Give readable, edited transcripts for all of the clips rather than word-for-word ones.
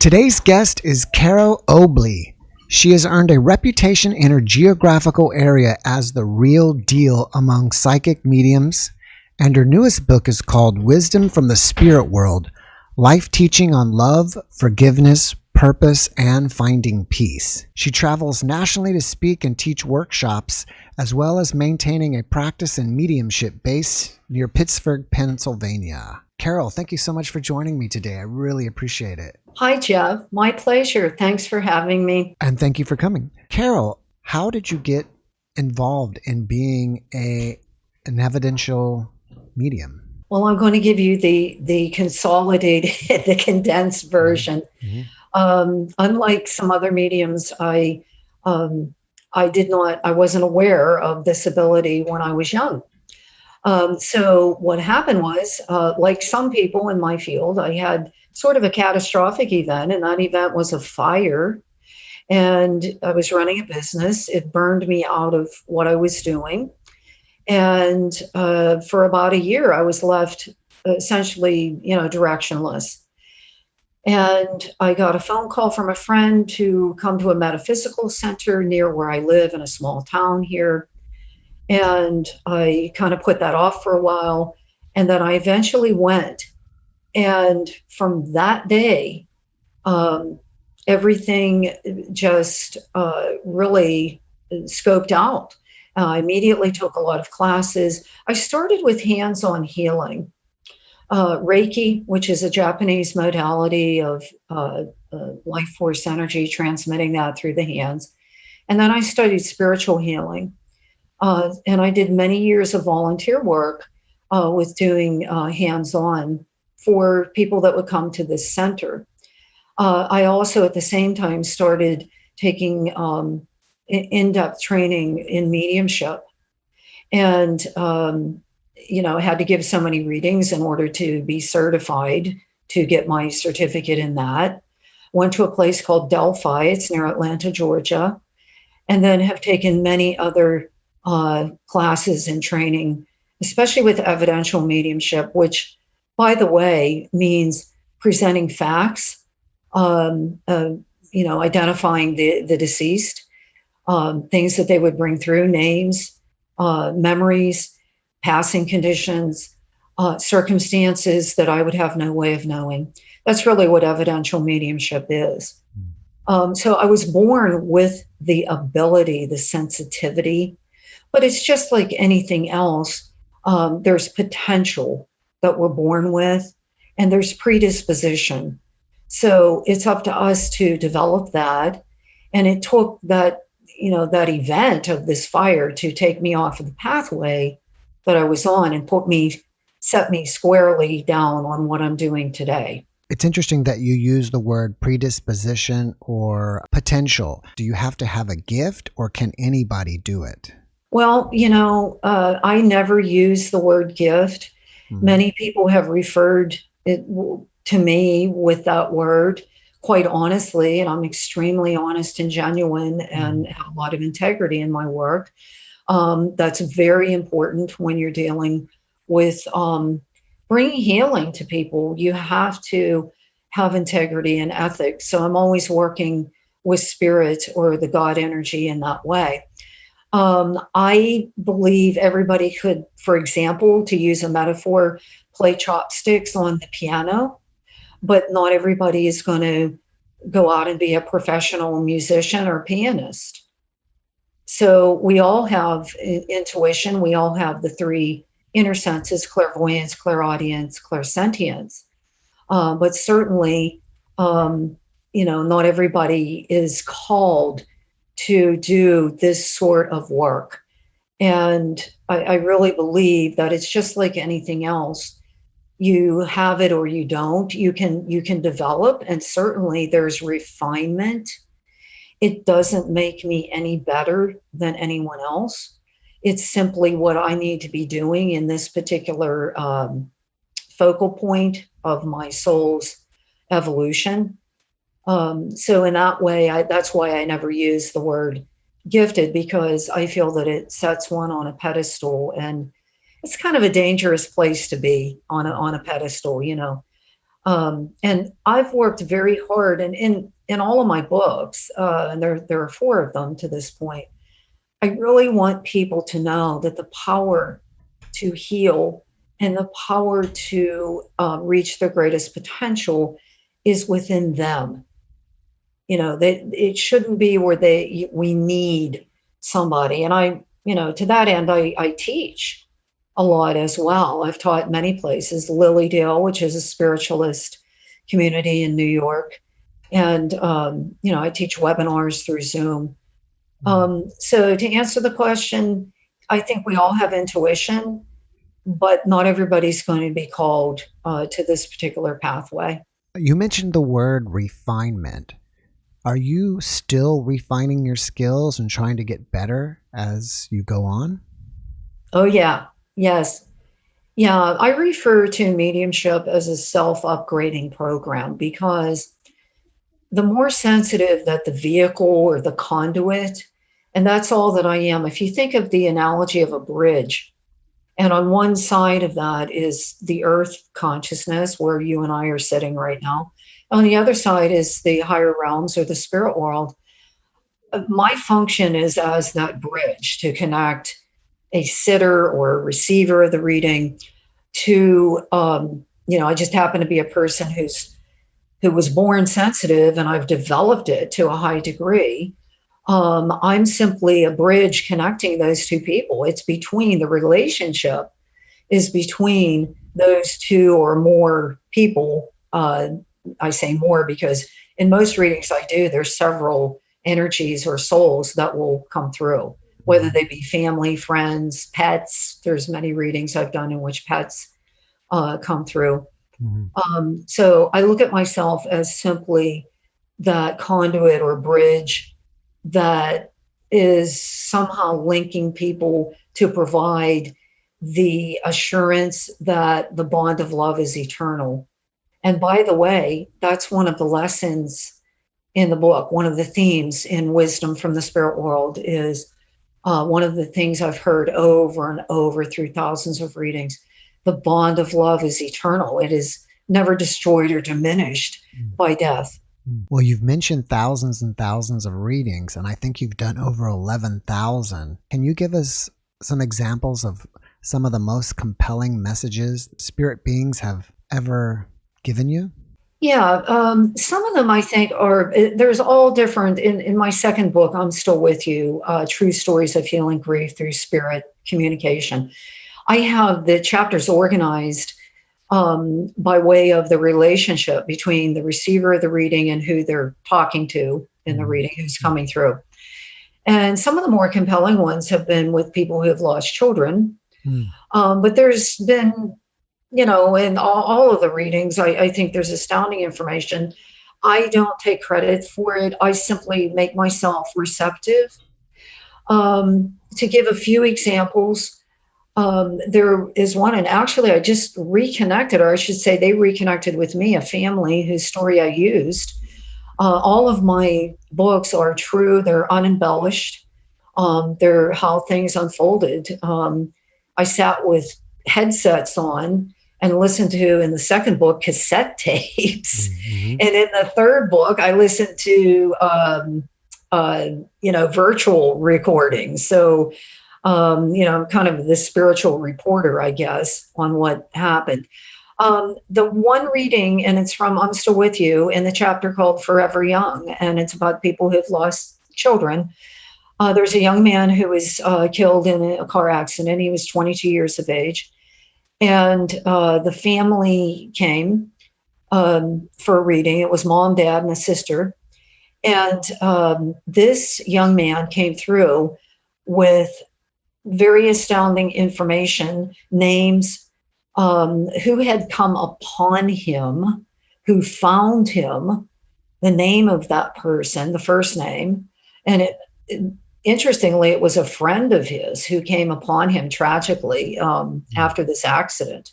Today's guest is Carole Obley. She has earned a reputation in her geographical area as the real deal among psychic mediums, and her newest book is called Wisdom from the Spirit World, Life Teaching on Love, Forgiveness, Purpose, and Finding Peace. She travels nationally to speak and teach workshops, as well as maintaining a practice in mediumship based near Pittsburgh, Pennsylvania. Carole, thank you so much for joining me today. I really appreciate it. Hi, Jeff. My pleasure. Thanks for having me. And thank you for coming. Carole, how did you get involved in being an evidential medium? Well, I'm going to give you the consolidated, the condensed version. Mm-hmm. Unlike some other mediums, I wasn't aware of this ability when I was young. So what happened was, like some people in my field, I had sort of a catastrophic event, and that event was a fire. And I was running a business. It burned me out of what I was doing. And for about a year, I was left essentially, directionless. And I got a phone call from a friend to come to a metaphysical center near where I live in a small town here. And I kind of put that off for a while. And then I eventually went. And from that day, everything just really scoped out. I immediately took a lot of classes. I started with hands-on healing. Reiki, which is a Japanese modality of life force energy, transmitting that through the hands. And then I studied spiritual healing. And I did many years of volunteer work with doing hands-on for people that would come to this center. I also, at the same time, started taking in-depth training in mediumship. And, I had to give so many readings in order to be certified to get my certificate in that. Went to a place called Delphi. It's near Atlanta, Georgia. And then have taken many other classes and training, especially with evidential mediumship, which, by the way, means presenting facts, identifying the deceased, things that they would bring through, names, memories, passing conditions, circumstances that I would have no way of knowing. That's really what evidential mediumship is. So I was born with the ability, the sensitivity, but it's just like anything else. There's potential that we're born with, and there's predisposition. So it's up to us to develop that. And it took that event of this fire to take me off of the pathway that I was on and set me squarely down on what I'm doing today. It's interesting that you use the word predisposition or potential. Do you have to have a gift, or can anybody do it? Well, I never use the word gift. Mm-hmm. Many people have referred it to me with that word, quite honestly, and I'm extremely honest and genuine and have a lot of integrity in my work. That's very important when you're dealing with bringing healing to people. You have to have integrity and ethics. So I'm always working with spirit or the God energy in that way. I believe everybody could, for example, to use a metaphor, play chopsticks on the piano, but not everybody is going to go out and be a professional musician or pianist. So we all have intuition. We all have the three inner senses: clairvoyance, clairaudience, clairsentience. But certainly, not everybody is called to do this sort of work. And I really believe that it's just like anything else. You have it or you don't. You can develop, and certainly there's refinement. It doesn't make me any better than anyone else. It's simply what I need to be doing in this particular focal point of my soul's evolution. So in that way, that's why I never use the word gifted, because I feel that it sets one on a pedestal, and it's kind of a dangerous place to be on a pedestal, And I've worked very hard, and in all of my books, and there are 4 of them to this point. I really want people to know that the power to heal and the power to reach their greatest potential is within them. That it shouldn't be where we need somebody. And to that end, I teach a lot as well. I've taught many places, Lilydale, which is a spiritualist community in New York. And, I teach webinars through Zoom. So to answer the question, I think we all have intuition, but not everybody's going to be called to this particular pathway. You mentioned the word refinement. Are you still refining your skills and trying to get better as you go on? Oh, yeah. Yes. Yeah. I refer to mediumship as a self-upgrading program because the more sensitive that the vehicle or the conduit, and that's all that I am. If you think of the analogy of a bridge, and on one side of that is the earth consciousness where you and I are sitting right now. On the other side is the higher realms or the spirit world. My function is as that bridge to connect a sitter or a receiver of the reading to, I just happen to be a person who was born sensitive, and I've developed it to a high degree. I'm simply a bridge connecting those two people. It's between the relationship is between those 2 or more people. I say more because in most readings I do, there's several energies or souls that will come through, whether they be family, friends, pets. There's many readings I've done in which pets come through. So I look at myself as simply that conduit or bridge that is somehow linking people to provide the assurance that the bond of love is eternal. And by the way, that's one of the lessons in the book. One of the themes in Wisdom from the Spirit World is one of the things I've heard over and over through thousands of readings. The bond of love is eternal. It is never destroyed or diminished by death. Well, you've mentioned thousands and thousands of readings, and I think you've done over 11,000. Can you give us some examples of some of the most compelling messages spirit beings have ever given you? Yeah, some of them I think there's all different. In my second book, I'm Still With You, True Stories of Healing Grief Through Spirit Communication. I have the chapters organized by way of the relationship between the receiver of the reading and who they're talking to in the reading, who's coming through. And some of the more compelling ones have been with people who have lost children. But there's been, in all of the readings, I think there's astounding information. I don't take credit for it. I simply make myself receptive. To give a few examples, there is one, and actually I just reconnected, or I should say they reconnected with me, a family whose story I used. All of my books are true. They're unembellished. They're how things unfolded. I sat with headsets on and listened to, in the second book, cassette tapes. And in the third book, I listened to, virtual recordings. So, kind of the spiritual reporter, I guess, on what happened. The one reading, and it's from I'm Still With You, in the chapter called Forever Young, and it's about people who've lost children. There's a young man who was killed in a car accident. He was 22 years of age. And the family came for a reading. It was mom, dad, and a sister. And this young man came through with very astounding information, names, who had come upon him, who found him, the name of that person, the first name. And interestingly, it was a friend of his who came upon him tragically after this accident.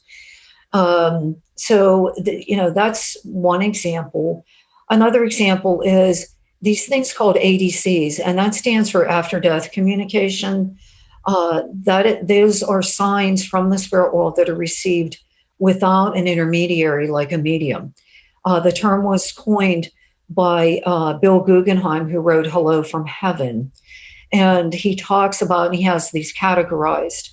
So that's one example. Another example is these things called ADCs, and that stands for after death communication. Those are signs from the spirit world that are received without an intermediary like a medium. The term was coined by Bill Guggenheim, who wrote Hello from Heaven. And he talks about, and he has these categorized.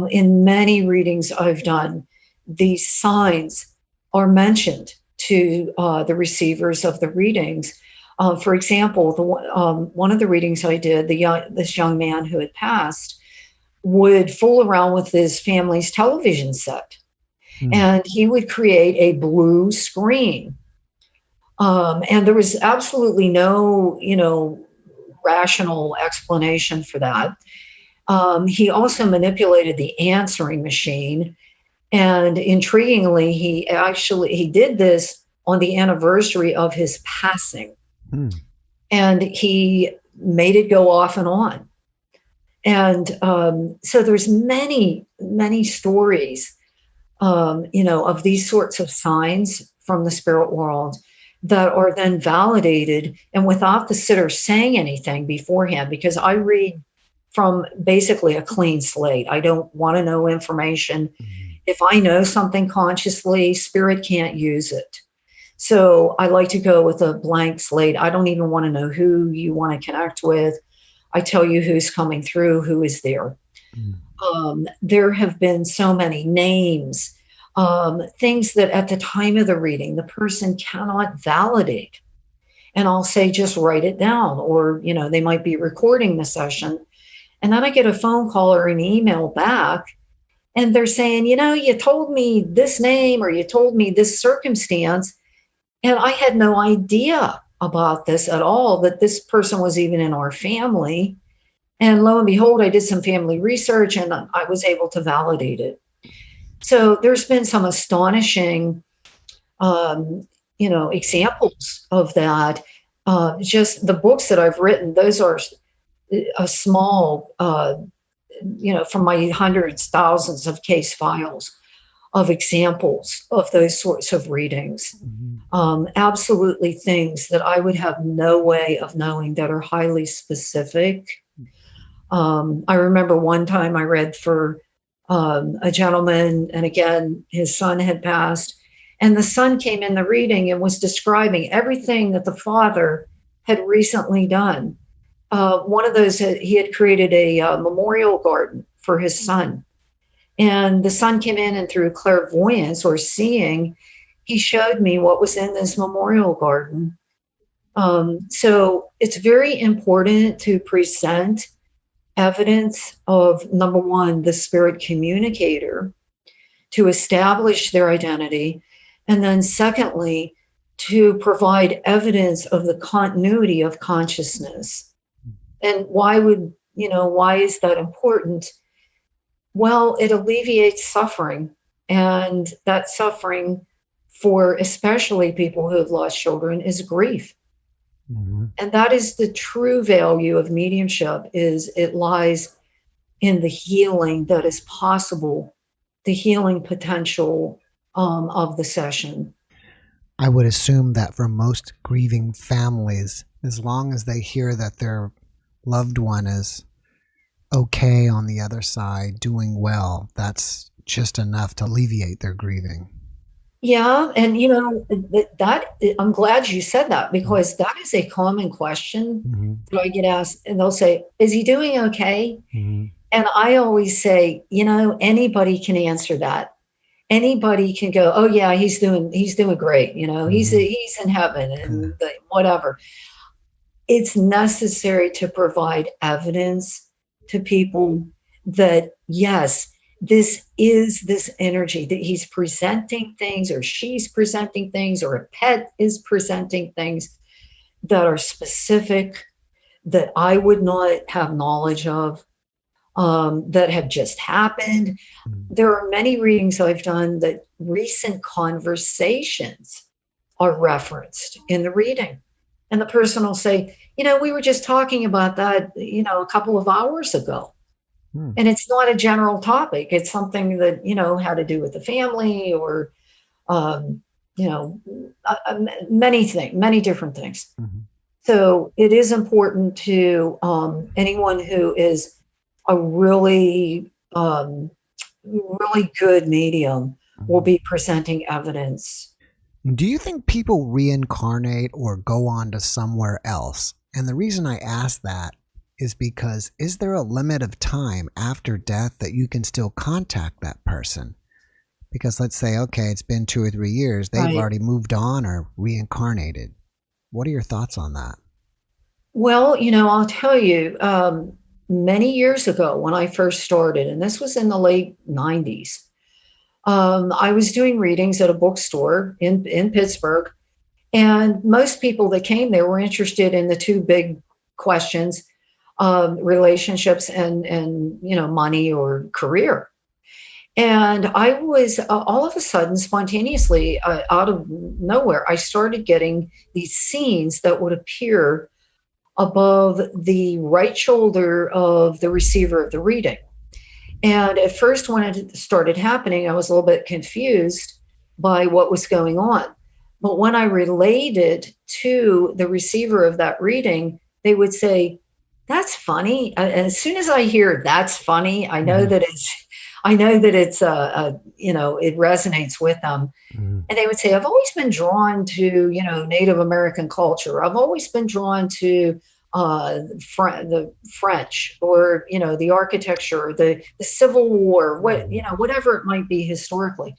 In many readings I've done, these signs are mentioned to the receivers of the readings. For example, one of the readings I did, this young man who had passed would fool around with his family's television set. And he would create a blue screen. And there was absolutely no, rational explanation for that. He also manipulated the answering machine. And intriguingly, he did this on the anniversary of his passing. And he made it go off and on. And so there's many, many stories, of these sorts of signs from the spirit world that are then validated, and without the sitter saying anything beforehand, because I read from basically a clean slate. I don't want to know information. If I know something consciously, spirit can't use it. So I like to go with a blank slate. I don't even want to know who you want to connect with. I tell you who's coming through, who is there. There have been so many names, things that at the time of the reading, the person cannot validate. And I'll say, just write it down, or, they might be recording the session. And then I get a phone call or an email back, and they're saying, you told me this name, or you told me this circumstance, and I had no idea about this at all, that this person was even in our family. And lo and behold, I did some family research and I was able to validate it. So there's been some astonishing, examples of that. Just the books that I've written, those are a small, from my hundreds, thousands of case files of examples of those sorts of readings. Absolutely things that I would have no way of knowing, that are highly specific. I remember one time I read for a gentleman, and again, his son had passed, and the son came in the reading and was describing everything that the father had recently done. One of those, he had created a memorial garden for his son. And the son came in, and through clairvoyance or seeing, he showed me what was in this memorial garden. So it's very important to present evidence of, number one, the spirit communicator, to establish their identity. And then secondly, to provide evidence of the continuity of consciousness. And why is that important? Well, it alleviates suffering, and that suffering for especially people who have lost children is grief. And that is the true value of mediumship, is it lies in the healing that is possible, the healing potential of the session. I would assume that for most grieving families, as long as they hear that their loved one is okay on the other side, doing well, that's just enough to alleviate their grieving. Yeah. And, that I'm glad you said that, because that is a common question that I get asked, and they'll say, is he doing okay? And I always say, anybody can answer that. Anybody can go, oh yeah, he's doing great. He's in heaven and whatever. It's necessary to provide evidence to people that, yes, this is this energy, that he's presenting things, or she's presenting things, or a pet is presenting things that are specific, that I would not have knowledge of, that have just happened. There are many readings I've done that recent conversations are referenced in the reading. And the person will say, we were just talking about that, a couple of hours ago. And it's not a general topic. It's something that, had to do with the family, or, many different things. So it is important to anyone who is a really, really good medium will be presenting evidence Do you think people reincarnate or go on to somewhere else? And the reason I ask that is because is there a limit of time after death that you can still contact that person? Because let's say, okay, it's been 2 or 3 years, they've Right. already moved on or reincarnated. What are your thoughts on that? Well, I'll tell you, many years ago when I first started, and this was in the late 90s, I was doing readings at a bookstore in Pittsburgh. And most people that came there were interested in the two big questions, relationships and money or career. And I was all of a sudden, spontaneously, out of nowhere, I started getting these scenes that would appear above the right shoulder of the receiver of the reading. And at first, when it started happening, I was a little bit confused by what was going on. But when I related to the receiver of that reading, they would say, "That's funny." And as soon as I hear "that's funny," I know that it resonates with them. Mhm. And they would say, "I've always been drawn to, Native American culture. I've always been drawn to the French, or, the architecture, the Civil War, whatever it might be historically."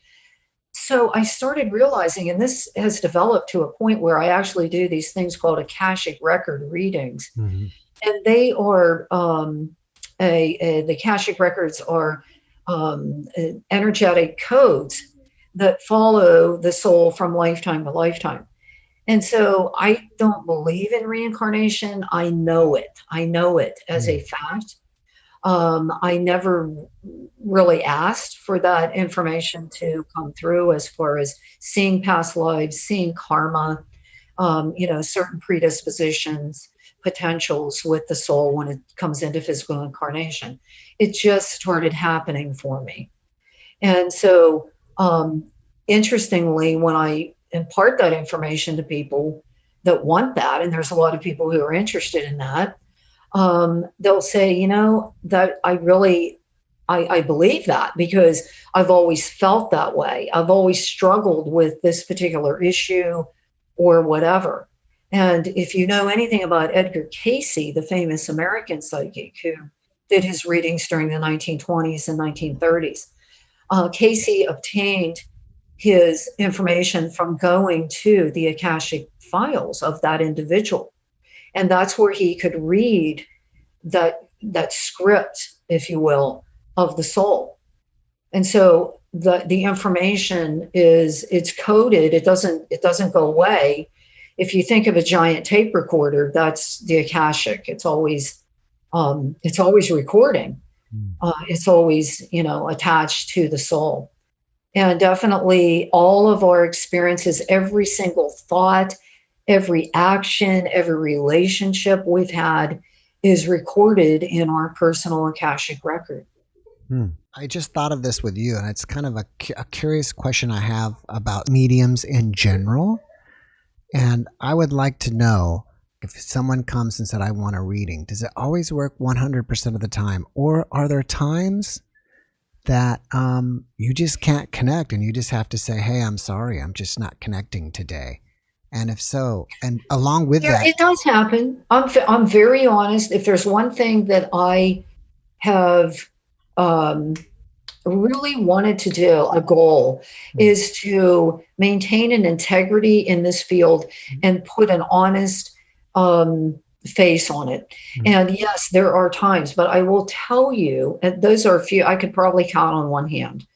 So I started realizing, and this has developed to a point where I actually do these things called Akashic record readings. Mhm. And they are, the Akashic records are energetic codes that follow the soul from lifetime to lifetime. And so I don't believe in reincarnation. I know it. I know it as a fact. I never really asked for that information to come through, as far as seeing past lives, seeing karma, certain predispositions, potentials with the soul when it comes into physical incarnation. It just started happening for me. And so, interestingly, when I impart that information to people that want that, and there's a lot of people who are interested in that, they'll say, that I believe that, because I've always felt that way. I've always struggled with this particular issue or whatever. And if you know anything about Edgar Cayce, the famous American psychic who did his readings during the 1920s and 1930s, Cayce obtained his information from going to the Akashic files of that individual. And that's where he could read that script, if you will, of the soul. And so the information it's coded. It doesn't go away. If you think of a giant tape recorder, that's the Akashic. It's always recording. It's always, attached to the soul. And definitely all of our experiences, every single thought, every action, every relationship we've had is recorded in our personal Akashic record. I just thought of this with you, and it's kind of a curious question I have about mediums in general. And I would like to know, if someone comes and said, I want a reading, does it always work 100% of the time? Or are there times that you just can't connect and you just have to say, hey, I'm sorry, I'm just not connecting today? And if so, and along with Yeah, that, it does happen. I'm very honest. If there's one thing that I have really wanted to do, a goal, is to maintain an integrity in this field and put an honest face on it. And yes, there are times, but I will tell you, and those are a few, I could probably count on one hand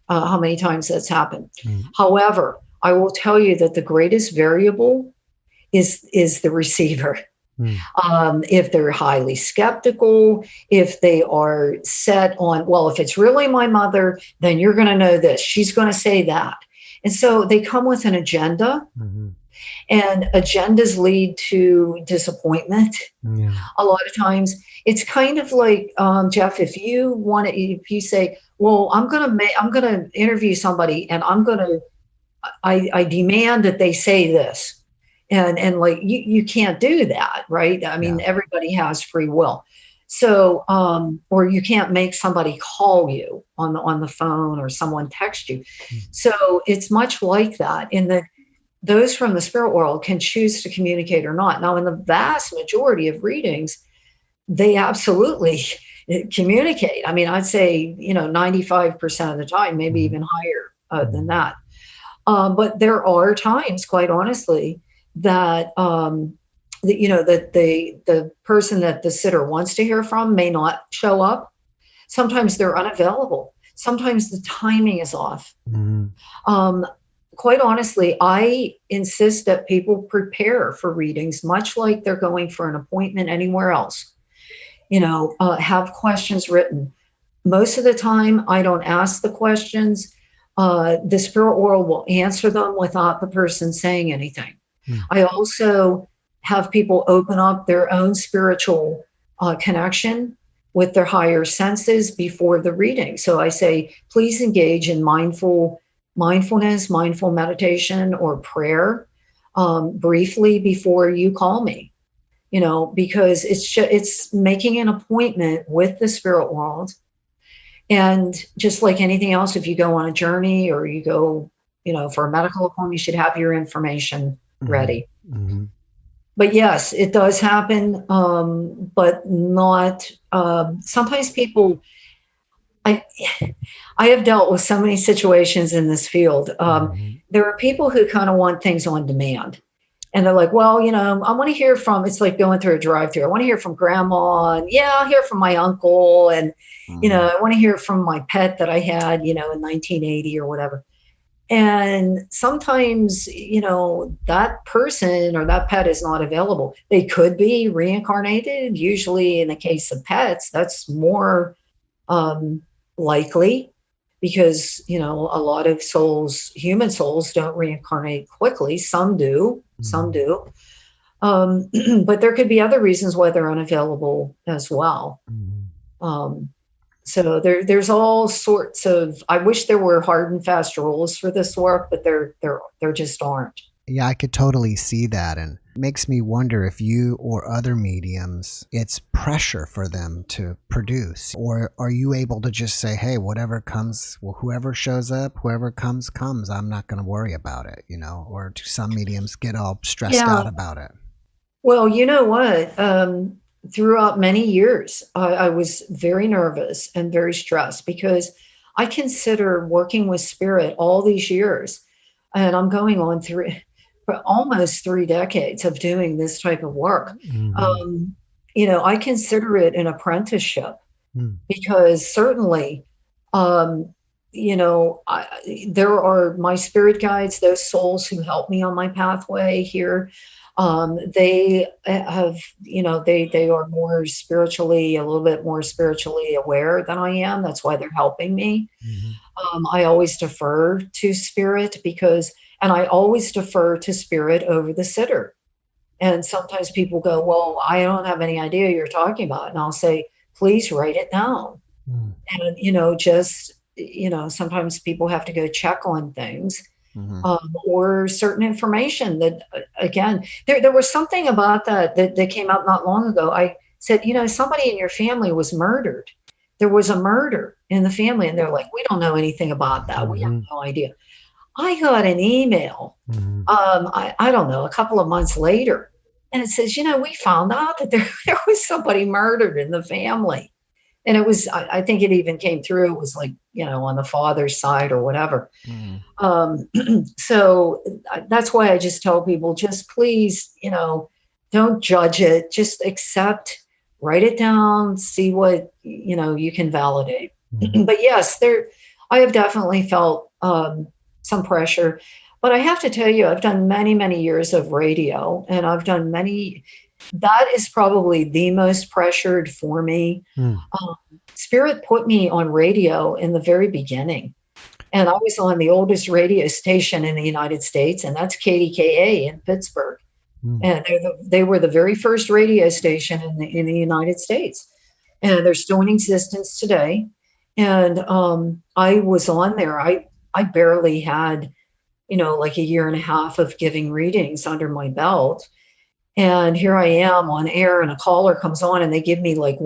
how many times that's happened. However, I will tell you that the greatest variable is the receiver. If they're highly skeptical, if they are set on, well, if it's really my mother, then you're going to know this. She's going to say that. And so they come with an agenda, and agendas lead to disappointment. A lot of times it's kind of like, Jeff, if you say, well, I'm going to interview somebody, and I demand that they say this. And like, you can't do that, right? I mean, everybody has free will. So, or you can't make somebody call you on the phone, or someone text you. So it's much like that. those from the spirit world can choose to communicate or not. Now, in the vast majority of readings, they absolutely communicate. I mean, I'd say, 95% of the time, maybe even higher than that. But there are times, quite honestly, that that the person that the sitter wants to hear from may not show up. Sometimes they're unavailable. Sometimes the timing is off. Quite honestly, I insist that people prepare for readings, much like they're going for an appointment anywhere else. Have questions written. Most of the time, I don't ask the questions. The spirit world will answer them without the person saying anything. I also have people open up their own spiritual connection with their higher senses before the reading. So I say, please engage in mindfulness, mindful meditation, or prayer briefly before you call me. Because it's making an appointment with the spirit world. And just like anything else, if you go on a journey or you go, for a medical appointment, you should have your information ready. But yes, it does happen, but not, sometimes people, I have dealt with so many situations in this field. There are people who kind of want things on demand. And they're like, well, I want to hear from, it's like going through a drive-through. I want to hear from grandma, and I'll hear from my uncle. And, I want to hear from my pet that I had, in 1980 or whatever. And sometimes, that person or that pet is not available. They could be reincarnated. Usually in the case of pets, that's more likely. Because, a lot of souls, human souls, don't reincarnate quickly. Some do, but there could be other reasons why they're unavailable as well. So there's all sorts of, I wish there were hard and fast rules for this work, but there just aren't. Yeah, I could totally see that. And it makes me wonder if you or other mediums, it's pressure for them to produce. Or are you able to just say, hey, whatever comes, well, whoever shows up, whoever comes, I'm not going to worry about it, Or do some mediums get all stressed out about it? Well, you know what? Throughout many years, I was very nervous and very stressed because I consider working with spirit all these years, and I'm going on almost 3 decades of doing this type of work. I consider it an apprenticeship because certainly, there are my spirit guides, those souls who help me on my pathway here. They have, they are more spiritually, a little bit more spiritually aware than I am. That's why they're helping me. I always defer to spirit and I always defer to spirit over the sitter. And sometimes people go, well, I don't have any idea what you're talking about. And I'll say, please write it down. And, sometimes people have to go check on things. Or certain information that, again, there was something about that came out not long ago. I said, somebody in your family was murdered. There was a murder in the family. And they're like, we don't know anything about that. We have no idea. I got an email, I don't know, a couple of months later. And it says, we found out that there was somebody murdered in the family. And it was, I think it even came through. It was like, on the father's side or whatever. So that's why I just tell people, just please, don't judge it. Just accept, write it down, see what, you can validate. But yes, I have definitely felt some pressure. But I have to tell you, I've done many, many years of radio, and I've done that is probably the most pressured for me. Spirit put me on radio in the very beginning. And I was on the oldest radio station in the United States, and that's KDKA in Pittsburgh. And they were the very first radio station in the United States. And they're still in existence today. And I was on there. I barely had, like a year and a half of giving readings under my belt. And here I am on air, and a caller comes on and they give me like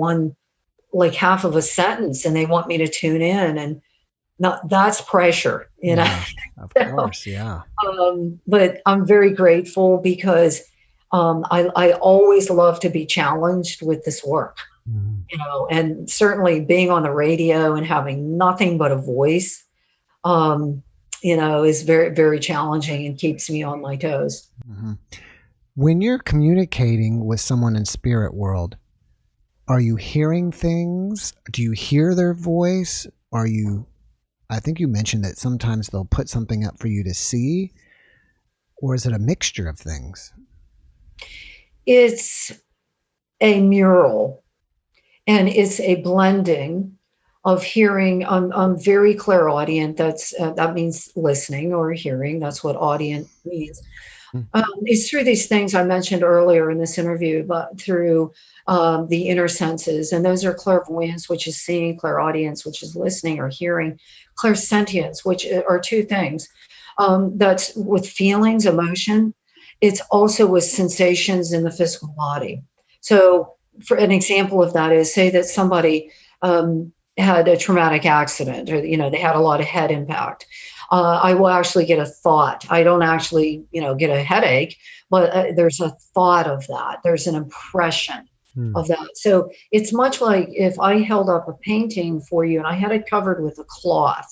half of a sentence, and they want me to tune in. And Now that's pressure, Yeah, of So, course. Yeah. but I'm very grateful because I always love to be challenged with this work, Mhm. and certainly being on the radio and having nothing but a voice, um, is very, very challenging and keeps me on my toes. Mhm. When you're communicating with someone in spirit world, are you hearing things? Do you hear their voice? Are you, I think you mentioned that sometimes they'll put something up for you to see, or is it a mixture of things? It's a mural, and it's a blending of hearing. I'm very clairaudient. That means listening or hearing. That's what audient means. Mm. It's through these things I mentioned earlier in this interview, but through the inner senses. And those are clairvoyance, which is seeing, clairaudience, which is listening or hearing, clairsentience, which are two things. That's with feelings, emotion. It's also with sensations in the physical body. So, for an example of that is, say that somebody had a traumatic accident, or they had a lot of head impact. I will actually get a thought. I don't actually, get a headache, but there's a thought of that. There's an impression Mm. of that. So it's much like if I held up a painting for you and I had it covered with a cloth,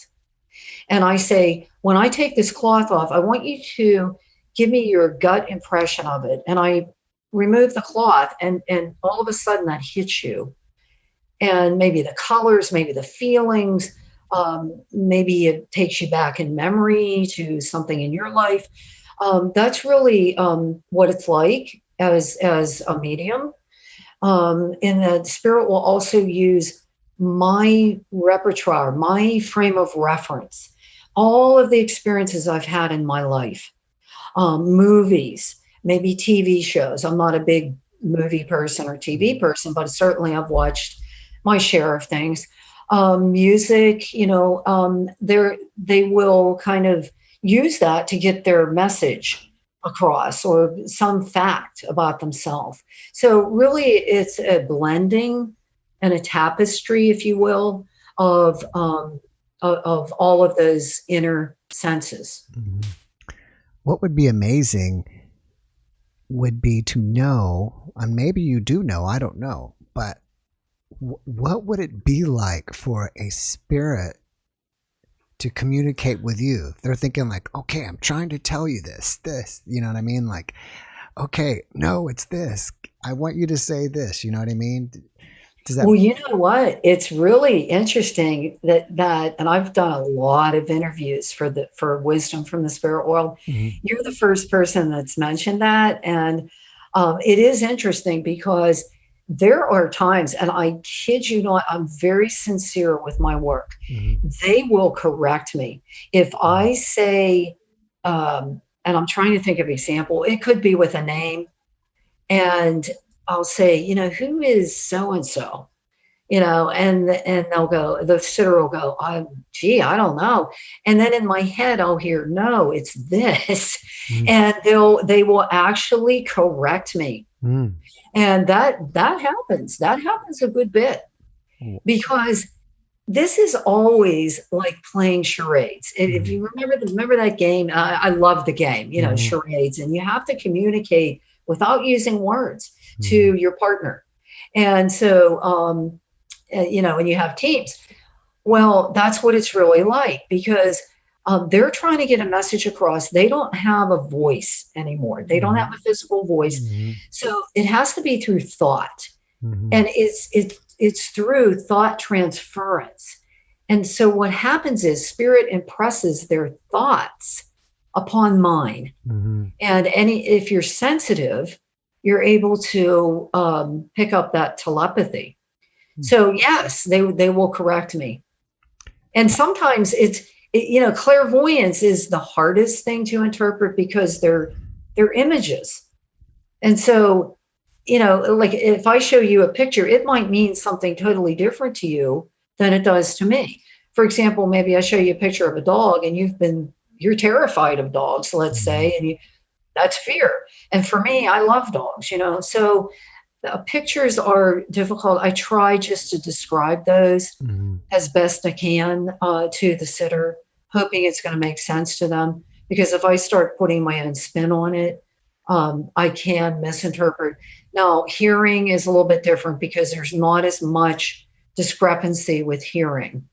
and I say, when I take this cloth off, I want you to give me your gut impression of it. And I remove the cloth, and all of a sudden that hits you, and maybe the colors, maybe the feelings, maybe it takes you back in memory to something in your life. That's really what it's like as a medium. And the spirit will also use my repertoire, my frame of reference, all of the experiences I've had in my life, movies, maybe TV shows. I'm not a big movie person or TV person, but certainly I've watched my share of things. Music, they will kind of use that to get their message across, or some fact about themselves. So really, it's a blending and a tapestry, if you will, of all of those inner senses. Mhm. What would be amazing would be to know, and maybe you do know, I don't know, but what would it be like for a spirit to communicate with you? They're thinking like, okay, I'm trying to tell you this, you know what I mean? Like, okay, no, it's this. I want you to say this, you know what I mean? Does that? Well, you know what? It's really interesting that, and I've done a lot of interviews for Wisdom from the Spirit World. Mhm. You're the first person that's mentioned that, and it is interesting because there are times, and I kid you not, I'm very sincere with my work. Mhm. They will correct me if I say, and I'm trying to think of an example. It could be with a name, and I'll say, who is so and so? And they'll go, the sitter will go, gee, I don't know. And then in my head, I'll hear, no, it's this. Mhm. And they will actually correct me. Mhm. And that happens. That happens a good bit, Mhm. because this is always like playing charades. If you remember that game, I love the game, Mhm. charades, and you have to communicate without using words Mhm. to your partner. And so, and you have teams. Well, that's what it's really like, because they're trying to get a message across. They don't have a voice anymore. They don't have Mhm. a physical voice. Mhm. So it has to be through thought, Mhm. and it's through thought transference. And so what happens is spirit impresses their thoughts upon mine. Mhm. And if you're sensitive, you're able to pick up that telepathy. So yes, they will correct me. And sometimes clairvoyance is the hardest thing to interpret because they're images. And so, like if I show you a picture, it might mean something totally different to you than it does to me. For example, maybe I show you a picture of a dog, and you're terrified of dogs, let's Mhm. say, and that's fear. And for me, I love dogs. So Pictures are difficult. I try just to describe those as best I can to the sitter, hoping it's going to make sense to them. Because if I start putting my own spin on it, I can misinterpret. Now, hearing is a little bit different because there's not as much discrepancy with hearing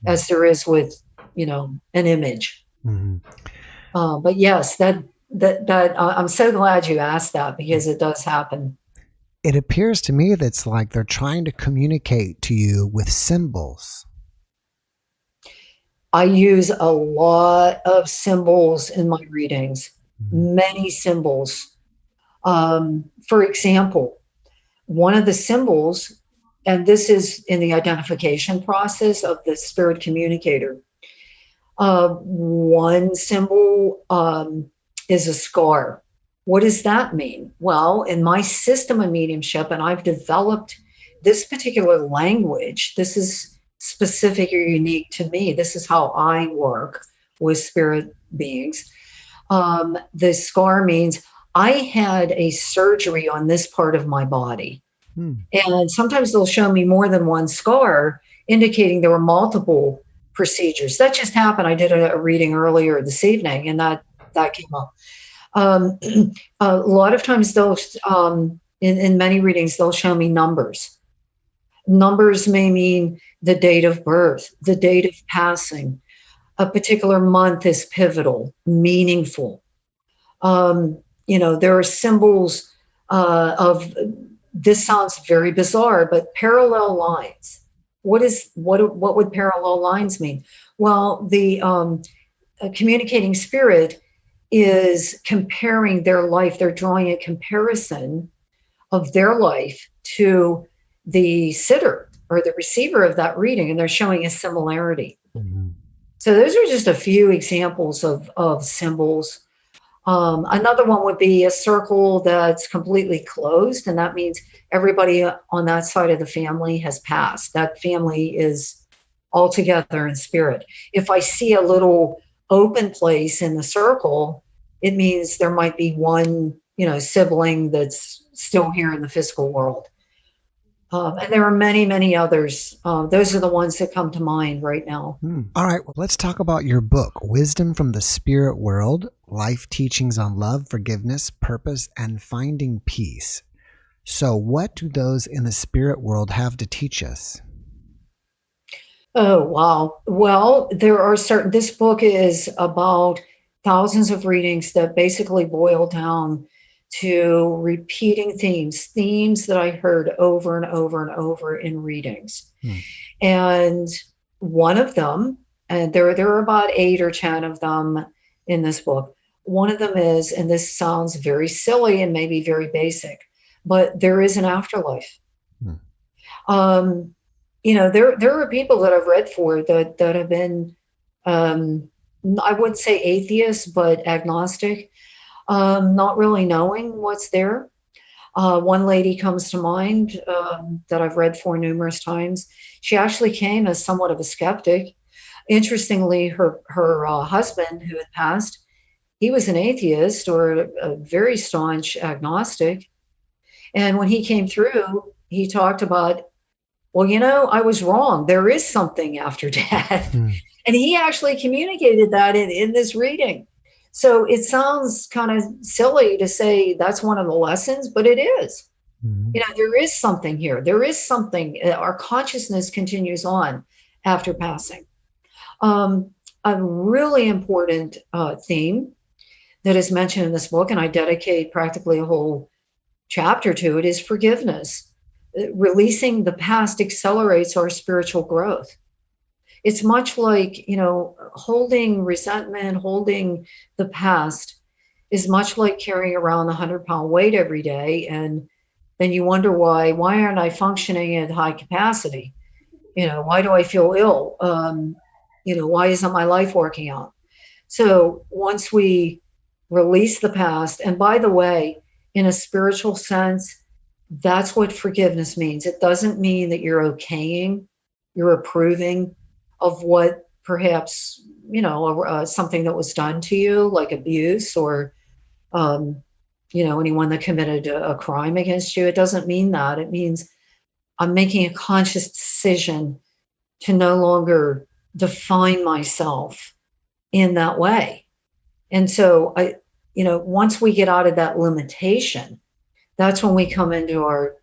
as there is with, an image. But yes, that I'm so glad you asked that, because it does happen. It appears to me that it's like they're trying to communicate to you with symbols. I use a lot of symbols in my readings, many symbols. For example, one of the symbols, and this is in the identification process of the spirit communicator, one symbol is a scar. What does that mean? Well, in my system of mediumship, and I've developed this particular language, this is specific or unique to me. This is how I work with spirit beings. The scar means I had a surgery on this part of my body. And sometimes they'll show me more than one scar, indicating there were multiple procedures. That just happened. I did a reading earlier this evening, and that came up. A lot of times they'll, in many readings, they'll show me numbers. Numbers may mean the date of birth, the date of passing. A particular month is pivotal, meaningful. There are symbols of, this sounds very bizarre, but parallel lines. What would parallel lines mean? Well, the communicating spirit is comparing their life. They're drawing a comparison of their life to the sitter or the receiver of that reading, and they're showing a similarity. So those are just a few examples of symbols. Another one would be a circle that's completely closed, and that means everybody on that side of the family has passed. That family is all together in spirit. If I see a little open place in the circle, it means there might be one, sibling that's still here in the physical world. And there are many, many others. Those are the ones that come to mind right now. All right, well, let's talk about your book, Wisdom from the Spirit World, Life Teachings on Love, Forgiveness, Purpose, and Finding Peace. So what do those in the spirit world have to teach us? Oh, wow. Well, this book is about thousands of readings that basically boil down to repeating themes that I heard over and over and over in readings. And one of them, and there are about 8 or 10 of them in this book. One of them is, and this sounds very silly and maybe very basic, but there is an afterlife. There are people that I've read for that have been, I wouldn't say atheists, but agnostic, not really knowing what's there. One lady comes to mind that I've read for numerous times. She actually came as somewhat of a skeptic. Interestingly, her husband, who had passed, he was an atheist or a very staunch agnostic. And when he came through, he talked about, well, I was wrong. There is something after death. And he actually communicated that in this reading. So it sounds kind of silly to say that's one of the lessons, but it is. There is something here. There is something. Our consciousness continues on after passing. A really important theme that is mentioned in this book, and I dedicate practically a whole chapter to it, is forgiveness. Releasing the past accelerates our spiritual growth. It's much like, holding resentment, holding the past is much like carrying around a 100-pound weight every day. And then you wonder why aren't I functioning at high capacity? Why do I feel ill? Why isn't my life working out? So once we release the past, and by the way, in a spiritual sense, that's what forgiveness means. It doesn't mean that you're okaying, you're approving of what perhaps, something that was done to you, like abuse or, anyone that committed a crime against you. It doesn't mean that. It means I'm making a conscious decision to no longer define myself in that way. And so once we get out of that limitation, that's when we come into our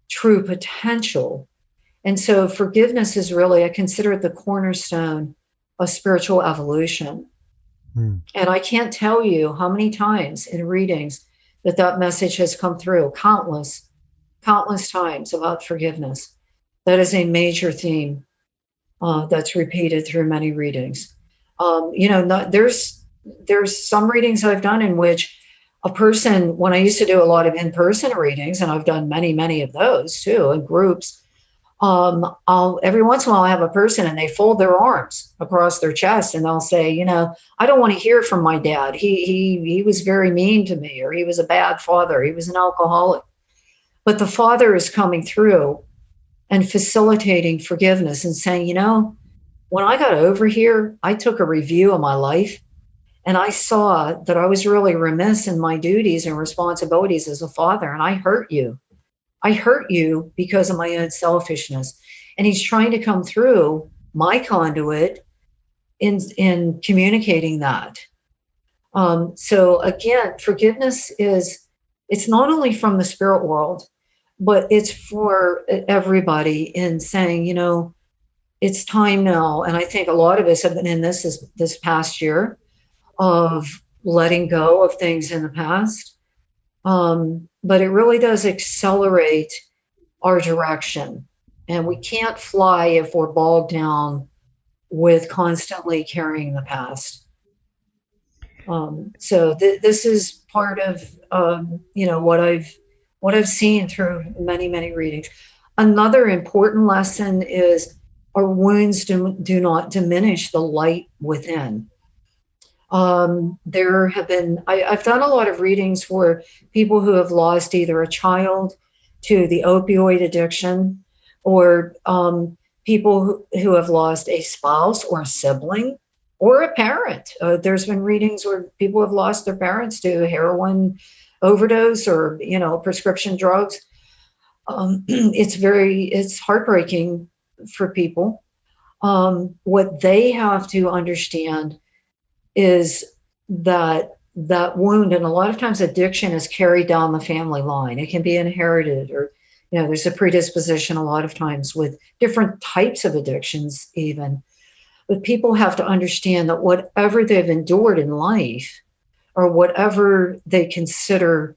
true potential. And so forgiveness is really, I consider it the cornerstone of spiritual evolution. And I can't tell you how many times in readings that message has come through, countless times about forgiveness. That is a major theme that's repeated through many readings. There's some readings I've done in which a person, when I used to do a lot of in-person readings, and I've done many, many of those too in groups, I'll every once in a while I have a person and they fold their arms across their chest and they'll say, I don't want to hear from my dad. He was very mean to me, or he was a bad father. He was an alcoholic. But the Father is coming through and facilitating forgiveness and saying, when I got over here, I took a review of my life and I saw that I was really remiss in my duties and responsibilities as a father. And I hurt you. I hurt you because of my own selfishness. And he's trying to come through my conduit in communicating that. So again, forgiveness it's not only from the spirit world, but it's for everybody in saying, it's time now. And I think a lot of us have been in this past year of letting go of things in the past. But it really does accelerate our direction. And we can't fly if we're bogged down with constantly carrying the past. So this is part of, what I've seen through many, many readings. Another important lesson is our wounds do not diminish the light within. There have been, I've done a lot of readings where people who have lost either a child to the opioid addiction, or people who have lost a spouse or a sibling or a parent. There's been readings where people have lost their parents to heroin overdose or, prescription drugs. It's heartbreaking for people. What they have to understand is that wound, and a lot of times addiction is carried down the family line. It can be inherited, or there's a predisposition a lot of times with different types of addictions even. But people have to understand that whatever they've endured in life, or whatever they consider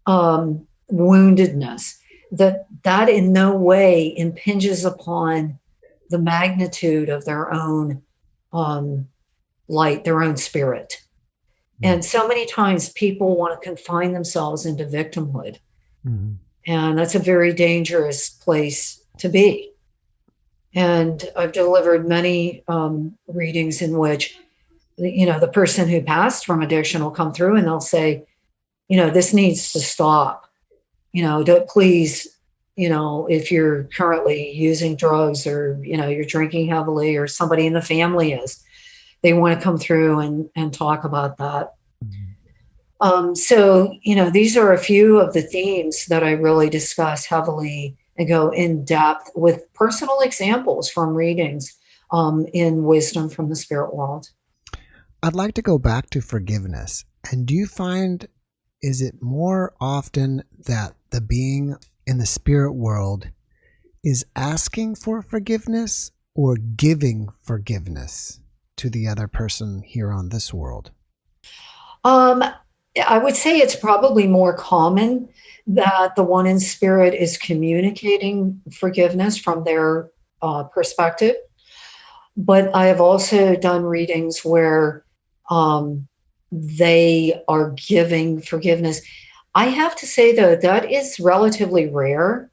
woundedness, that in no way impinges upon the magnitude of their own light, their own spirit. And so many times people want to confine themselves into victimhood. Mm-hmm. And that's a very dangerous place to be. And I've delivered many readings in which, the person who passed from addiction will come through and they'll say, this needs to stop. Please, if you're currently using drugs, or, you're drinking heavily, or somebody in the family is, they want to come through and talk about that. So, these are a few of the themes that I really discuss heavily and go in depth with personal examples from readings in Wisdom from the Spirit World. I'd like to go back to forgiveness. And do you find, is it more often that the being in the spirit world is asking for forgiveness or giving forgiveness to the other person here on this world? I would say it's probably more common that the one in spirit is communicating forgiveness from their perspective. But I have also done readings where they are giving forgiveness. I have to say, though, that is relatively rare.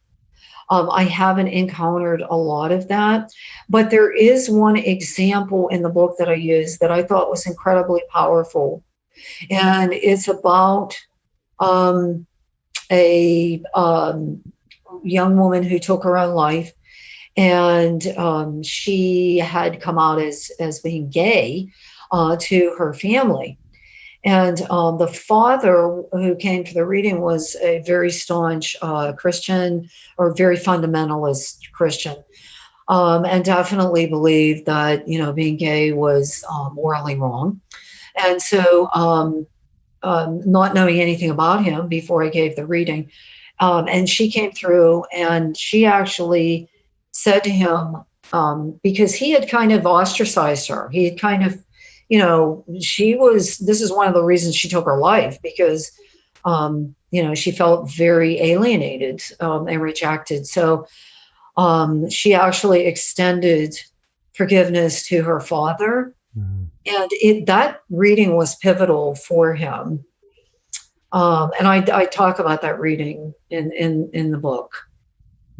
I haven't encountered a lot of that, but there is one example in the book that I used that I thought was incredibly powerful. And it's about a young woman who took her own life, and she had come out as being gay to her family. And the father who came to the reading was a very staunch Christian, or very fundamentalist Christian, and definitely believed that, being gay was morally wrong. And so, not knowing anything about him before I gave the reading, and she came through and she actually said to him, because he had kind of ostracized her. He had kind of, this is one of the reasons she took her life, because, she felt very alienated and rejected. So she actually extended forgiveness to her father. Mm-hmm. And that reading was pivotal for him. And I talk about that reading in the book.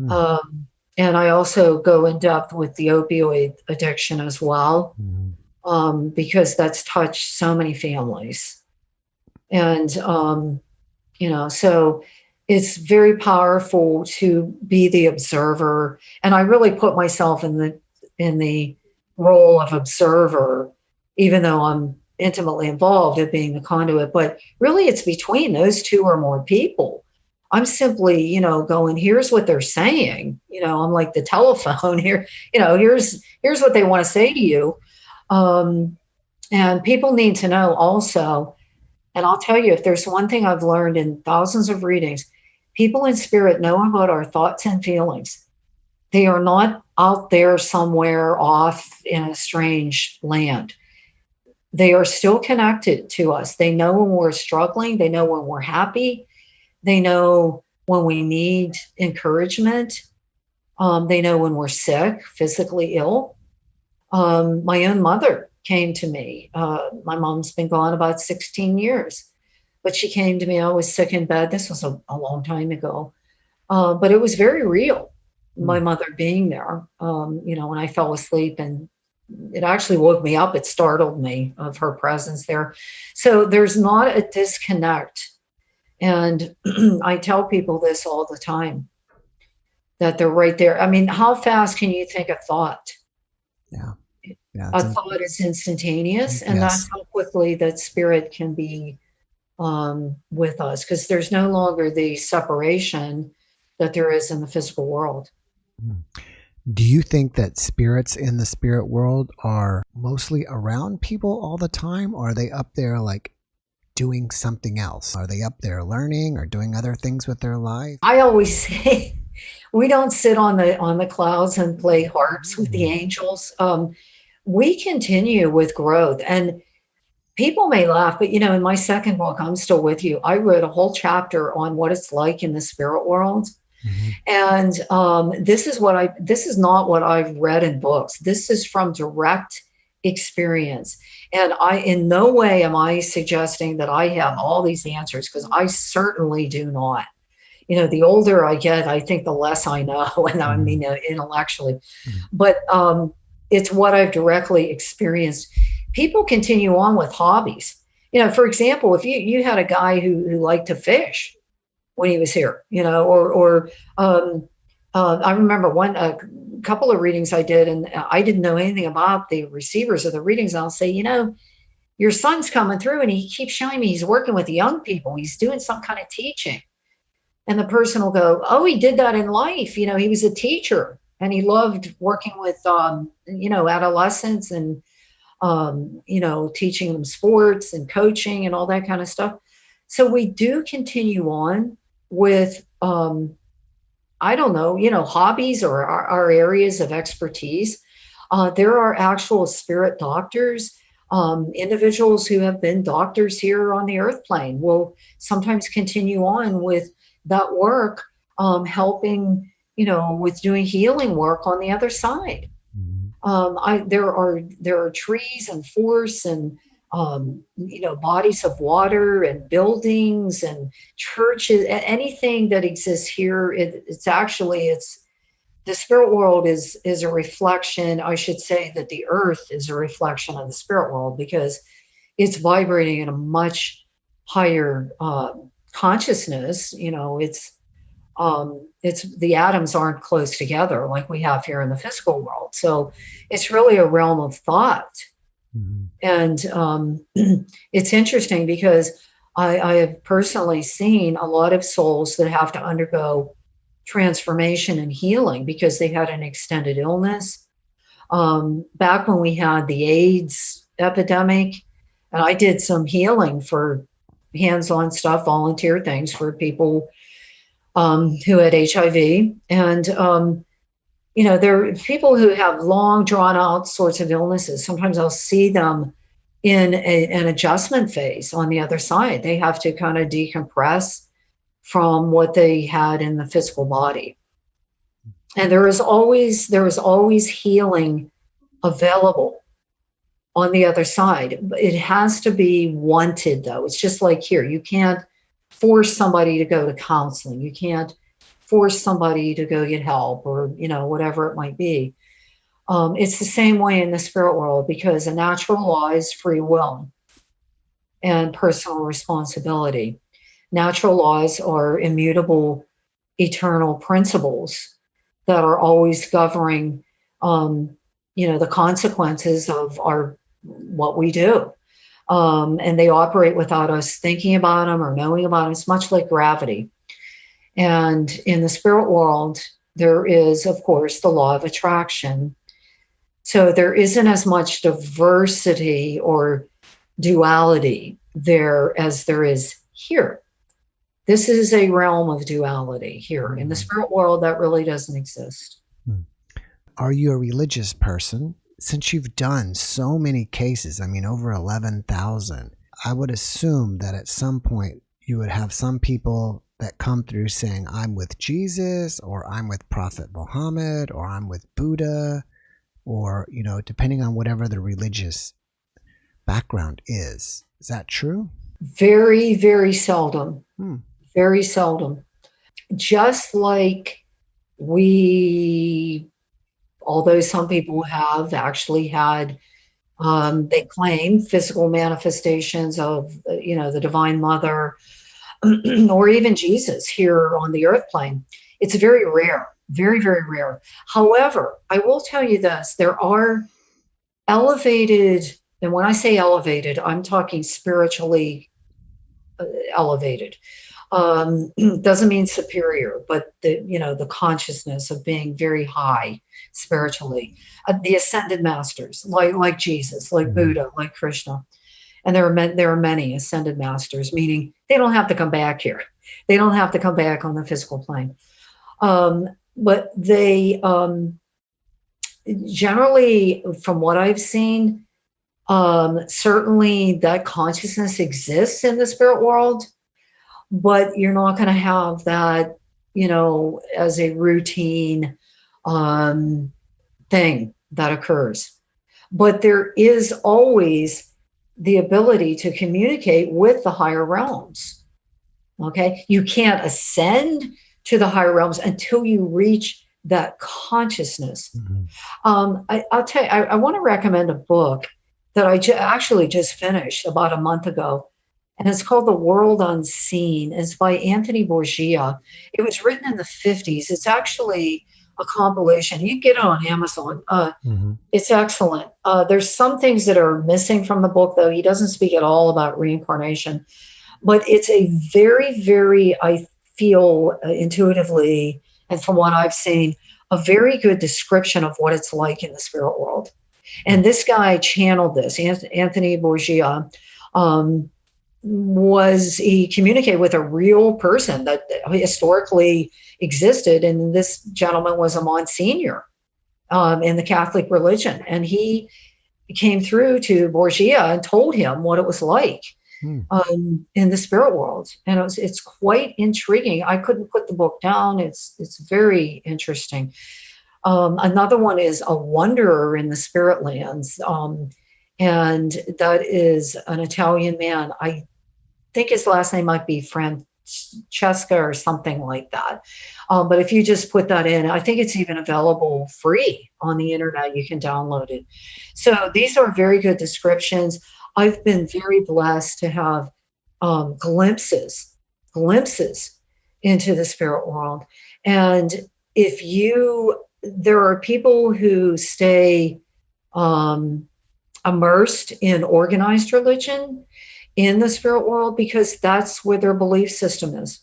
Mm-hmm. And I also go in depth with the opioid addiction as well, mm-hmm. Because that's touched so many families. And, so it's very powerful to be the observer. And I really put myself in the role of observer, even though I'm intimately involved in being the conduit. But really, it's between those two or more people. I'm simply, going, here's what they're saying. I'm like the telephone here. Here's what they want to say to you. And people need to know also, and I'll tell you, if there's one thing I've learned in thousands of readings, people in spirit know about our thoughts and feelings. They are not out there somewhere off in a strange land. They are still connected to us. They know when we're struggling. They know when we're happy. They know when we need encouragement. They know when we're sick, physically ill. My own mother came to me. My mom's been gone about 16 years, but she came to me. I was sick in bed. This was a long time ago, but it was very real. My mother being there, when I fell asleep, and it actually woke me up. It startled me of her presence there. So there's not a disconnect. And I tell people this all the time, that they're right there. I mean, how fast can you think a thought? Yeah. A thought is instantaneous, and that's how quickly that spirit can be with us, because there's no longer the separation that there is in the physical world. Do you think that spirits in the spirit world are mostly around people all the time, or are they up there like doing something else? Are they up there learning or doing other things with their life? I always say we don't sit on the clouds and play harps with the angels. We continue with growth, and people may laugh, but in my second book, I'm Still With You, I wrote a whole chapter on what it's like in the spirit world. Mm-hmm. And this is not what I've read in books. This is from direct experience. And in no way am I suggesting that I have all these answers, because I certainly do not. The older I get, I think the less I know, and I mean intellectually. Mm-hmm. But it's what I've directly experienced. People continue on with hobbies. For example, if you had a guy who liked to fish when he was here, or I remember a couple of readings I did, and I didn't know anything about the receivers of the readings. I'll say, your son's coming through and he keeps showing me he's working with the young people. He's doing some kind of teaching. And the person will go, oh, he did that in life. He was a teacher and he loved working with, adolescents and, teaching them sports and coaching and all that kind of stuff. So we do continue on with, hobbies or our areas of expertise. There are actual spirit doctors, individuals who have been doctors here on the earth plane will sometimes continue on with that work, helping, with doing healing work on the other side. There are trees and forests and, bodies of water and buildings and churches, anything that exists here. It's the spirit world is a reflection. I should say that the earth is a reflection of the spirit world, because it's vibrating in a much higher consciousness. It's the atoms aren't close together like we have here in the physical world. So it's really a realm of thought. Mhm. And it's interesting because I have personally seen a lot of souls that have to undergo transformation and healing because they had an extended illness. Back when we had the AIDS epidemic, and I did some healing for hands-on stuff, volunteer things for people who had HIV. And, there are people who have long, drawn out sorts of illnesses. Sometimes I'll see them in an adjustment phase on the other side. They have to kind of decompress from what they had in the physical body. And there is always healing available on the other side. It has to be wanted, though. It's just like here. You can't force somebody to go to counseling. You can't force somebody to go get help or, whatever it might be. It's the same way in the spirit world because a natural law is free will and personal responsibility. Natural laws are immutable, eternal principles that are always governing, the consequences of what we do. And they operate without us thinking about them or knowing about them. It's much like gravity. And in the spirit world, there is, of course, the law of attraction. So there isn't as much diversity or duality there as there is here. This is a realm of duality here. In the spirit world, that really doesn't exist. Are you a religious person? Since you've done so many cases, I mean, over 11,000, I would assume that at some point you would have some people that come through saying, I'm with Jesus, or I'm with Prophet Muhammad, or I'm with Buddha, or, depending on whatever the religious background is. Is that true? Very, very seldom. Very seldom. Just like although some people have actually had, they claim physical manifestations of, the Divine Mother or even Jesus here on the earth plane. It's very rare, very, very rare. However, I will tell you this, there are elevated, and when I say elevated, I'm talking spiritually elevated. Doesn't mean superior, but the consciousness of being very high spiritually, the ascended masters, like Jesus, like Buddha, like Krishna, and there are many ascended masters, meaning they don't have to come back here, they don't have to come back on the physical plane, but they generally, from what I've seen, certainly that consciousness exists in the spirit world. But you're not going to have that, as a routine thing that occurs. But there is always the ability to communicate with the higher realms. Okay? You can't ascend to the higher realms until you reach that consciousness. I'll tell you, I want to recommend a book that I actually just finished about a month ago. And it's called The World Unseen. It's by Anthony Bourgia. It was written in the 50s. It's actually a compilation. You can get it on Amazon. It's excellent. There's some things that are missing from the book, though. He doesn't speak at all about reincarnation. But it's a very, very, I feel intuitively, and from what I've seen, a very good description of what it's like in the spirit world. And this guy channeled this, Anthony Bourgia. He communicated with a real person that historically existed, and this gentleman was a Monsignor in the Catholic religion, and he came through to Borgia and told him what it was like in the spirit world, and it's quite intriguing. I couldn't put the book down. It's very interesting. Another one is A Wanderer in the Spirit Lands, and that is an Italian man. I think his last name might be Francesca or something like that. But if you just put that in, I think it's even available free on the internet. You can download it. So these are very good descriptions. I've been very blessed to have glimpses into the spirit world. And there are people who stay immersed in organized religion in the spirit world because that's where their belief system is.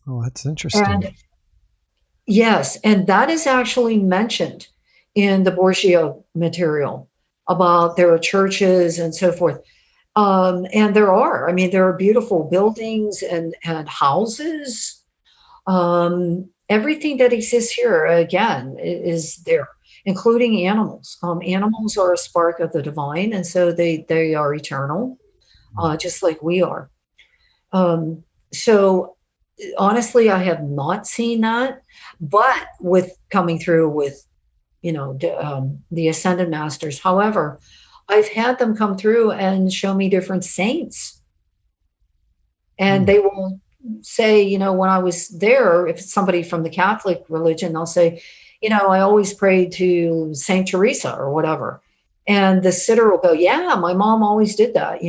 Oh, that's interesting. And yes, and that is actually mentioned in the Borgia material about there are churches and so forth. And there are, I mean, there are beautiful buildings and houses. Everything that exists here, again, is there, including animals. Animals are a spark of the divine, and so they are eternal, just like we are. So honestly, I have not seen that, but with coming through with, the ascended masters. However, I've had them come through and show me different saints. And they will say, when I was there, if it's somebody from the Catholic religion, they'll say, I always prayed to Saint Teresa or whatever. And the sitter will go, yeah, my mom always did that,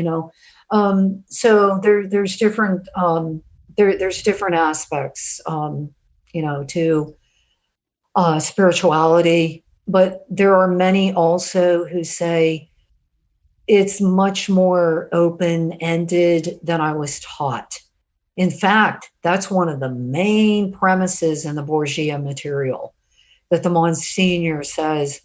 So there's different, there's different aspects, to spirituality. But there are many also who say it's much more open-ended than I was taught. In fact, that's one of the main premises in the Borgia material, that the Monsignor says,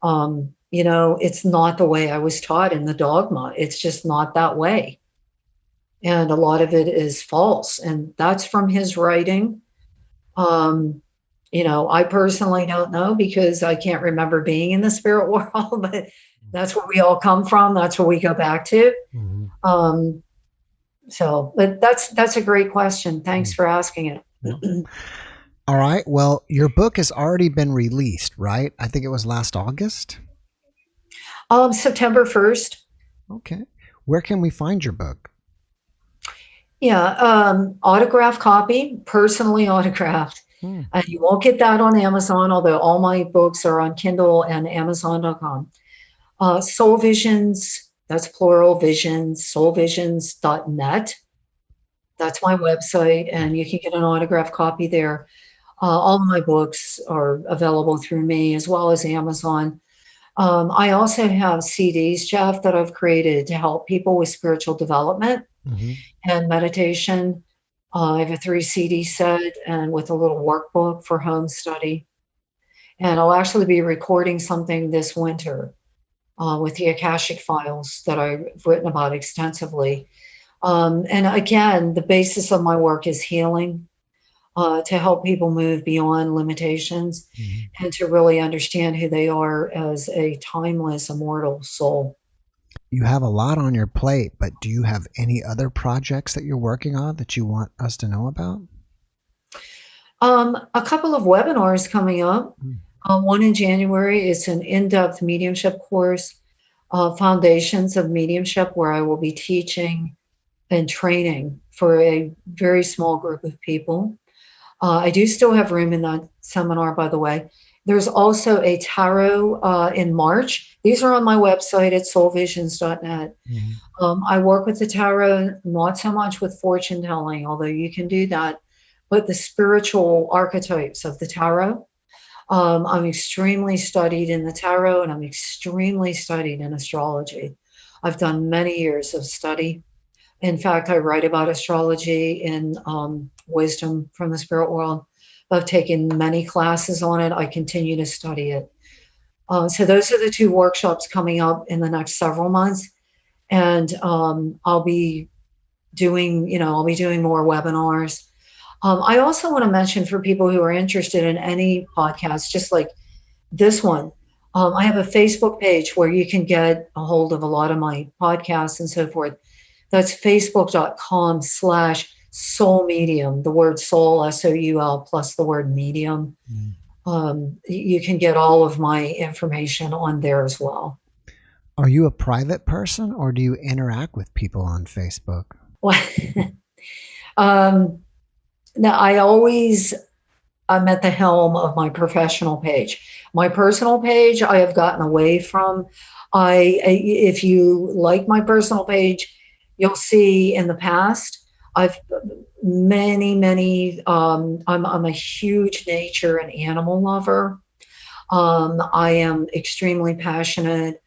it's not the way I was taught in the dogma. It's just not that way. And a lot of it is false. And that's from his writing. I personally don't know because I can't remember being in the spirit world, but that's where we all come from. That's where we go back to. But that's a great question. Thanks for asking it. Yeah. All right. Well, your book has already been released, right? I think it was last August. September 1st. Okay. Where can we find your book? Yeah. Autographed copy, personally autographed. And you won't get that on Amazon, although all my books are on Kindle and Amazon.com. Soul Visions, that's plural, visions, soulvisions.net. That's my website, and you can get an autographed copy there. All of my books are available through me as well as Amazon. I also have CDs, Jeff, that I've created to help people with spiritual development and meditation. I have a 3 CD set and with a little workbook for home study. And I'll actually be recording something this winter with the Akashic files that I've written about extensively. And again, the basis of my work is healing, to help people move beyond limitations and to really understand who they are as a timeless, immortal soul. You have a lot on your plate, but do you have any other projects that you're working on that you want us to know about? A couple of webinars coming up. One in January is an in-depth mediumship course, Foundations of Mediumship, where I will be teaching and training for a very small group of people. I do still have room in that seminar, by the way. There's also a tarot in March. These are on my website at soulvisions.net. I work with the tarot, not so much with fortune telling, although you can do that, but the spiritual archetypes of the tarot. I'm extremely studied in the tarot, and I'm extremely studied in astrology. I've done many years of study. In fact, I write about astrology in Wisdom from the Spirit World. I've taken many classes on it. I continue to study it. So those are the 2 workshops coming up in the next several months. And I'll be doing more webinars. I also want to mention for people who are interested in any podcast, just like this one, I have a Facebook page where you can get a hold of a lot of my podcasts and so forth. That's facebook.com/soul medium, the word soul, SOUL, plus the word medium. You can get all of my information on there as well. Are you a private person or do you interact with people on Facebook? Well, now I'm at the helm of my professional page. My personal page, I have gotten away from. If you like my personal page, you'll see in the past, I'm a huge nature and animal lover. I am extremely passionate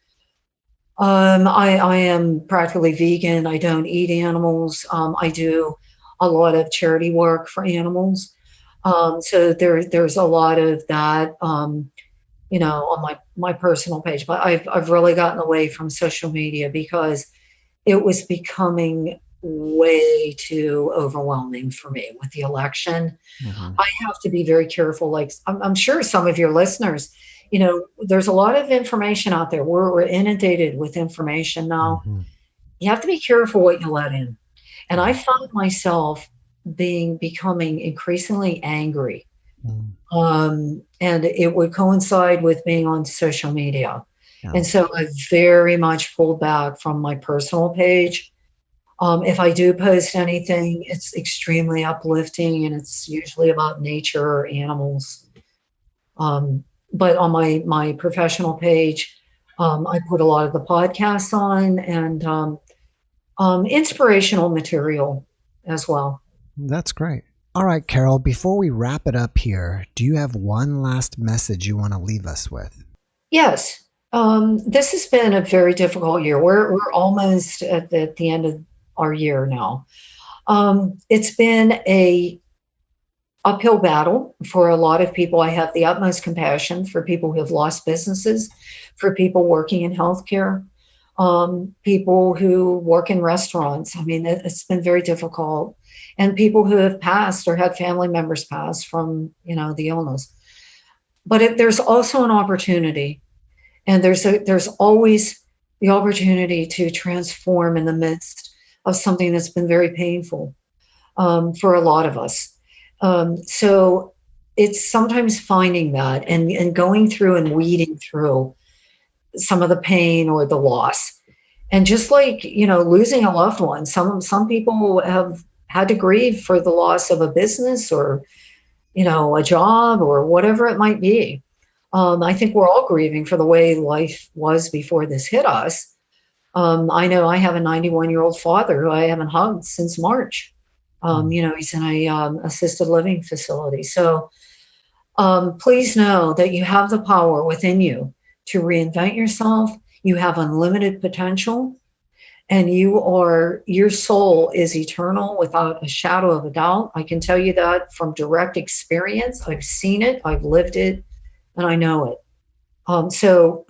I am practically vegan. I don't eat animals. I do a lot of charity work for animals. So there's a lot of that, on my personal page. But I've really gotten away from social media because it was becoming way too overwhelming for me with the election. Mm-hmm. I have to be very careful. Like I'm sure some of your listeners, there's a lot of information out there. We're inundated with information now. Mm-hmm. You have to be careful what you let in. And I Yeah. found myself becoming increasingly angry. Mm. And it would coincide with being on social media. Yeah. And so I very much pulled back from my personal page. If I do post anything, it's extremely uplifting and it's usually about nature or animals. But on my professional page, I put a lot of the podcasts on and inspirational material as well. That's great. All right, Carole, before we wrap it up here, do you have one last message you want to leave us with? Yes, this has been a very difficult year. We're almost at the end of our year now. It's been a uphill battle for a lot of people. I have the utmost compassion for people who have lost businesses, for people working in healthcare, people who work in restaurants. I mean, it's been very difficult, and people who have passed or had family members pass from the illness. But there's also an opportunity, and there's always the opportunity to transform in the midst of something that's been very painful for a lot of us. So it's sometimes finding that and going through and weeding through some of the pain or the loss. And just like, losing a loved one, some people have had to grieve for the loss of a business or, a job or whatever it might be. I think we're all grieving for the way life was before this hit us. I know I have a 91-year-old father who I haven't hugged since March. He's in a assisted living facility. So please know that you have the power within you to reinvent yourself. You have unlimited potential, and your soul is eternal without a shadow of a doubt. I can tell you that from direct experience. I've seen it, I've lived it, and I know it. So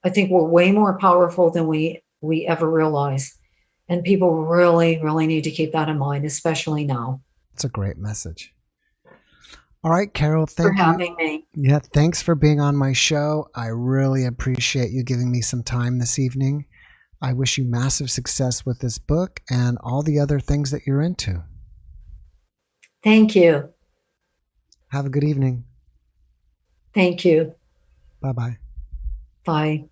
I think we're way more powerful than we ever realize. And people really, really need to keep that in mind, especially now. It's a great message. All right, Carole, For thank you. having me. Yeah, thanks for being on my show. I really appreciate you giving me some time this evening. I wish you massive success with this book and all the other things that you're into. Thank you. Have a good evening. Thank you. Bye-bye. Bye.